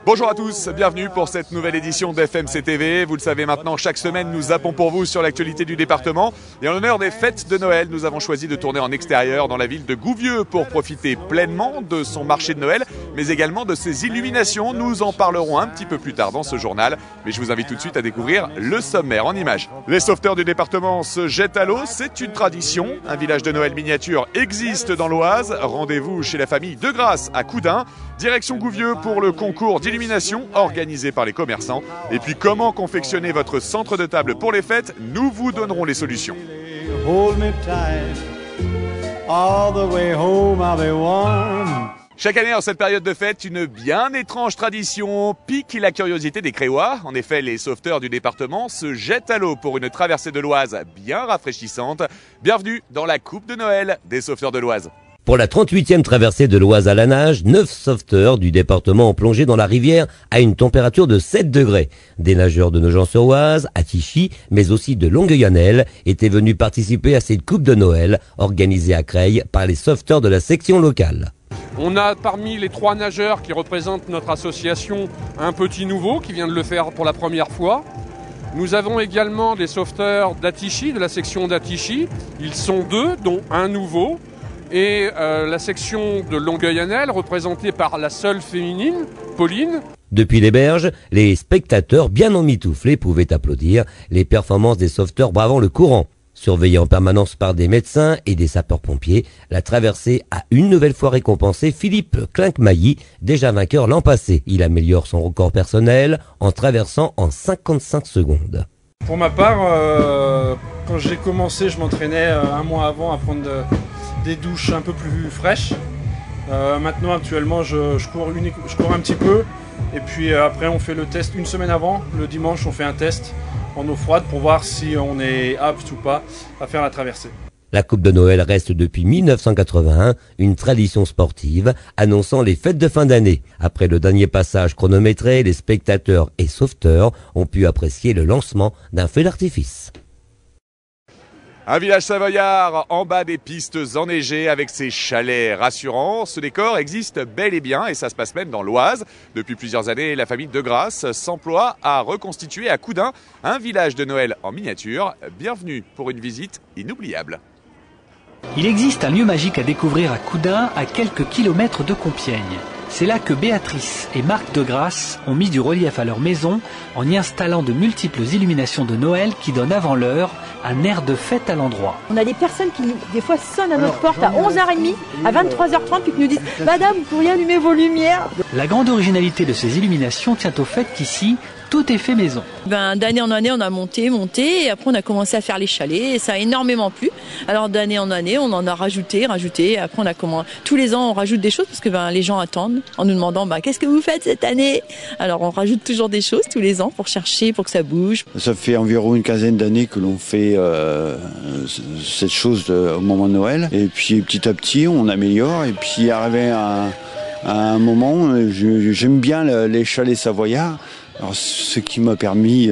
Bonjour à tous, bienvenue pour cette nouvelle édition d'FMC TV. Vous le savez maintenant, chaque semaine nous zappons pour vous sur l'actualité du département. Et en l'honneur des fêtes de Noël, nous avons choisi de tourner en extérieur dans la ville de Gouvieux pour profiter pleinement de son marché de Noël, mais également de ses illuminations. Nous en parlerons un petit peu plus tard dans ce journal, mais je vous invite tout de suite à découvrir le sommaire en images. Les sauveteurs du département se jettent à l'eau, c'est une tradition. Un village de Noël miniature existe dans l'Oise. Rendez-vous chez la famille De Grasse à Coudun. Direction Gouvieux pour le concours d'illumination organisé par les commerçants. Et puis comment confectionner votre centre de table pour les fêtes, nous vous donnerons les solutions. Chaque année en cette période de fête, une bien étrange tradition pique la curiosité des Créois. En effet, les sauveteurs du département se jettent à l'eau pour une traversée de l'Oise bien rafraîchissante. Bienvenue dans la coupe de Noël des sauveteurs de l'Oise. Pour la 38e traversée de l'Oise à la nage, 9 sauveteurs du département ont plongé dans la rivière à une température de 7 degrés. Des nageurs de Nogent-sur-Oise, à Tichy, mais aussi de Longueuil-en-Elle étaient venus participer à cette coupe de Noël organisée à Creil par les sauveteurs de la section locale. On a parmi les 3 nageurs qui représentent notre association un petit nouveau qui vient de le faire pour la première fois. Nous avons également des sauveteurs d'Atichy, de la section d'Atichy. Ils sont 2, dont un nouveau. Et la section de Longueuil-en-Elle, représentée par la seule féminine, Pauline. Depuis les berges, les spectateurs bien emmitouflés pouvaient applaudir les performances des sauveteurs bravant le courant. Surveillé en permanence par des médecins et des sapeurs-pompiers, la traversée a une nouvelle fois récompensé Philippe Clincmailly, déjà vainqueur l'an passé. Il améliore son record personnel en traversant en 55 secondes. Pour ma part, quand j'ai commencé, je m'entraînais un mois avant à prendre des douches un peu plus fraîches. Maintenant, actuellement, je cours un petit peu. Et puis après, on fait le test une semaine avant. Le dimanche, on fait un test en eau froide pour voir si on est apte ou pas à faire la traversée. La Coupe de Noël reste depuis 1981 une tradition sportive annonçant les fêtes de fin d'année. Après le dernier passage chronométré, les spectateurs et sauveteurs ont pu apprécier le lancement d'un feu d'artifice. Un village savoyard en bas des pistes enneigées avec ses chalets rassurants. Ce décor existe bel et bien et ça se passe même dans l'Oise. Depuis plusieurs années, la famille De Grasse s'emploie à reconstituer à Coudun un village de Noël en miniature. Bienvenue pour une visite inoubliable. Il existe un lieu magique à découvrir à Coudun, à quelques kilomètres de Compiègne. C'est là que Béatrice et Marc De Grasse ont mis du relief à leur maison en y installant de multiples illuminations de Noël qui donnent avant l'heure un air de fête à l'endroit. On a des personnes qui, des fois, sonnent à notre porte à 11h30, à 23h30, puis qui nous disent « Madame, vous pourriez allumer vos lumières ?» La grande originalité de ces illuminations tient au fait qu'ici, tout est fait maison. D'année en année, on a monté, et après on a commencé à faire les chalets, et ça a énormément plu. Alors d'année en année, on en a rajouté, et après on a tous les ans on rajoute des choses parce que les gens attendent en nous demandant qu'est-ce que vous faites cette année. Alors on rajoute toujours des choses tous les ans pour chercher, pour que ça bouge. Ça fait environ une quinzaine d'années que l'on fait cette chose au moment de Noël, et puis petit à petit on améliore, et puis arrivé à un moment, j'aime bien les chalets savoyards. Alors, ce qui m'a permis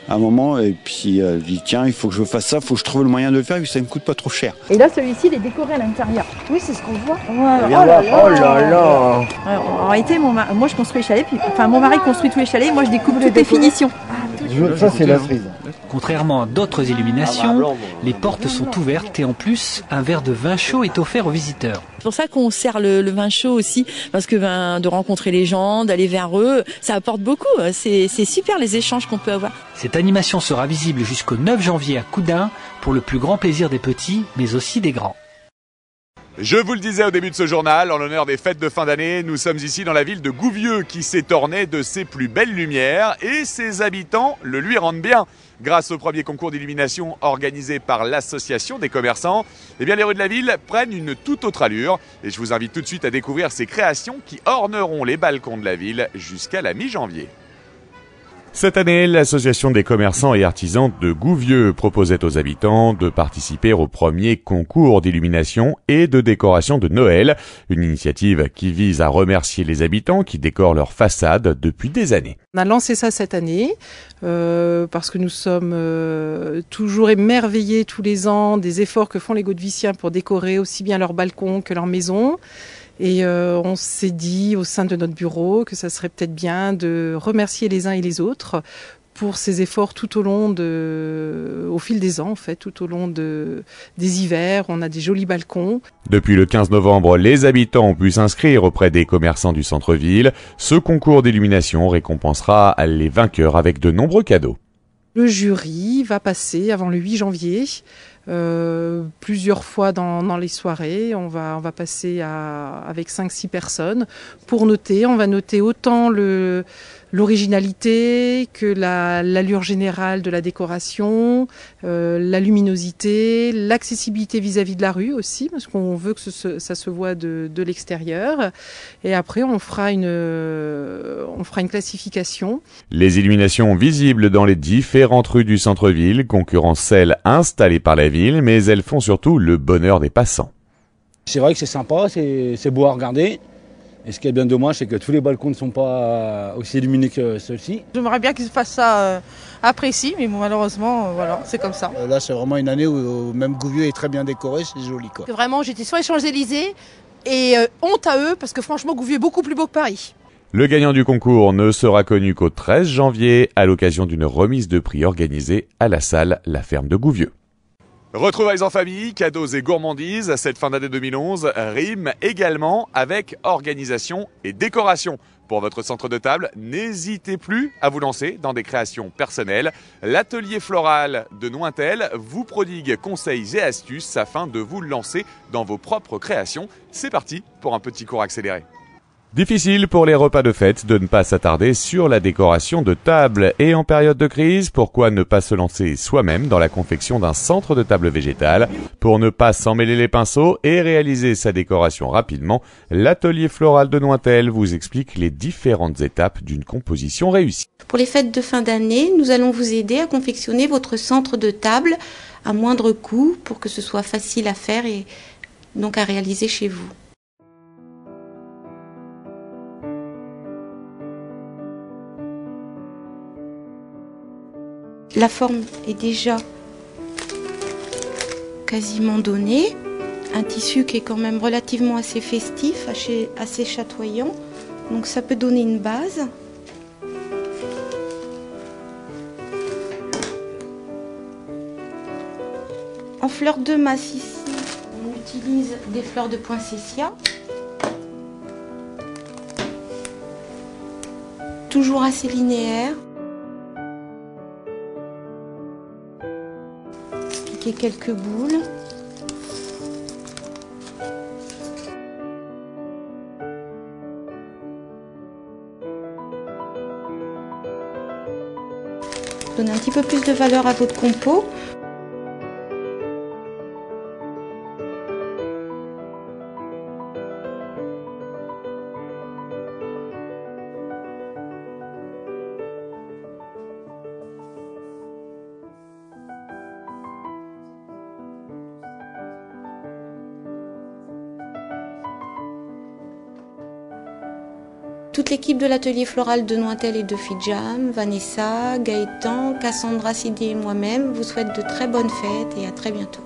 à un moment, et puis je dis tiens, il faut que je fasse ça, il faut que je trouve le moyen de le faire, et que ça ne me coûte pas trop cher. Et là, celui-ci, il est décoré à l'intérieur. Oui, c'est ce qu'on voit. Voilà. Oh là là. Alors, en réalité, moi je construis les chalets, mon mari construit tous les chalets, moi je découpe toutes les finitions. Ça, c'est la frise. Contrairement à d'autres illuminations, les portes sont ouvertes et en plus, un verre de vin chaud est offert aux visiteurs. C'est pour ça qu'on sert le vin chaud aussi, parce que de rencontrer les gens, d'aller vers eux, ça apporte beaucoup. C'est super les échanges qu'on peut avoir. Cette animation sera visible jusqu'au 9 janvier à Coudun pour le plus grand plaisir des petits, mais aussi des grands. Je vous le disais au début de ce journal, en l'honneur des fêtes de fin d'année, nous sommes ici dans la ville de Gouvieux qui s'est ornée de ses plus belles lumières et ses habitants le lui rendent bien. Grâce au premier concours d'illumination organisé par l'association des commerçants, les rues de la ville prennent une toute autre allure et je vous invite tout de suite à découvrir ces créations qui orneront les balcons de la ville jusqu'à la mi-janvier. Cette année, l'association des commerçants et artisans de Gouvieux proposait aux habitants de participer au premier concours d'illumination et de décoration de Noël, une initiative qui vise à remercier les habitants qui décorent leur façade depuis des années. On a lancé ça cette année parce que nous sommes toujours émerveillés tous les ans des efforts que font les Gaudeviciens pour décorer aussi bien leurs balcons que leurs maisons. Et on s'est dit au sein de notre bureau que ça serait peut-être bien de remercier les uns et les autres pour ces efforts tout au long au fil des ans en fait, tout au long des hivers. On a des jolis balcons. Depuis le 15 novembre, les habitants ont pu s'inscrire auprès des commerçants du centre-ville. Ce concours d'illumination récompensera les vainqueurs avec de nombreux cadeaux. Le jury va passer avant le 8 janvier, plusieurs fois dans les soirées. On va passer avec 5-6 personnes pour noter. On va noter autant l'originalité que l'allure générale de la décoration, la luminosité, l'accessibilité vis-à-vis de la rue aussi, parce qu'on veut que ça se voit de l'extérieur. Et après, on fera une classification. Les illuminations visibles dans les différentes rues du centre-ville concurrencent celles installées par la ville, mais elles font surtout le bonheur des passants. C'est vrai que c'est sympa, c'est beau à regarder. Et ce qui est bien dommage, c'est que tous les balcons ne sont pas aussi illuminés que ceux-ci. J'aimerais bien qu'ils fassent ça après ici, mais bon, malheureusement, voilà, c'est comme ça. Là, c'est vraiment une année où même Gouvieux est très bien décoré, c'est joli, quoi. Vraiment, j'étais sur les Champs-Élysées et honte à eux, parce que franchement, Gouvieux est beaucoup plus beau que Paris. Le gagnant du concours ne sera connu qu'au 13 janvier à l'occasion d'une remise de prix organisée à la salle La Ferme de Gouvieux. Retrouvailles en famille, cadeaux et gourmandises, cette fin d'année 2011 rime également avec organisation et décoration. Pour votre centre de table, n'hésitez plus à vous lancer dans des créations personnelles. L'atelier floral de Nointel vous prodigue conseils et astuces afin de vous lancer dans vos propres créations. C'est parti pour un petit cours accéléré. Difficile pour les repas de fête de ne pas s'attarder sur la décoration de table. Et en période de crise, pourquoi ne pas se lancer soi-même dans la confection d'un centre de table végétal? Pour ne pas s'en mêler les pinceaux et réaliser sa décoration rapidement, l'atelier floral de Nointel vous explique les différentes étapes d'une composition réussie. Pour les fêtes de fin d'année, nous allons vous aider à confectionner votre centre de table à moindre coût pour que ce soit facile à faire et donc à réaliser chez vous. La forme est déjà quasiment donnée. Un tissu qui est quand même relativement assez festif, assez chatoyant. Donc ça peut donner une base. En fleurs de masse ici, on utilise des fleurs de poinsettia. Toujours assez linéaire. Quelques boules. Donnez un petit peu plus de valeur à votre compo. Toute l'équipe de l'atelier floral de Nointel et de Fidjam, Vanessa, Gaëtan, Cassandra Sidi et moi-même vous souhaitent de très bonnes fêtes et à très bientôt.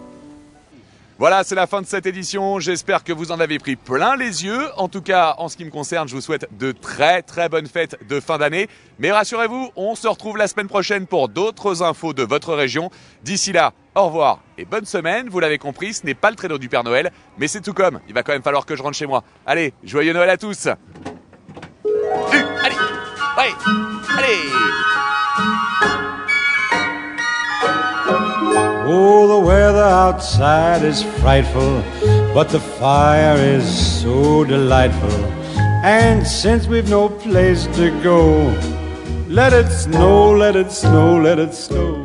Voilà, c'est la fin de cette édition. J'espère que vous en avez pris plein les yeux. En tout cas, en ce qui me concerne, je vous souhaite de très bonnes fêtes de fin d'année. Mais rassurez-vous, on se retrouve la semaine prochaine pour d'autres infos de votre région. D'ici là, au revoir et bonne semaine. Vous l'avez compris, ce n'est pas le traîneau du Père Noël, mais c'est tout comme. Il va quand même falloir que je rentre chez moi. Allez, joyeux Noël à tous. Allez, ouais, allez. Oh, the weather outside is frightful, but the fire is so delightful. And since we've no place to go, let it snow, let it snow, let it snow.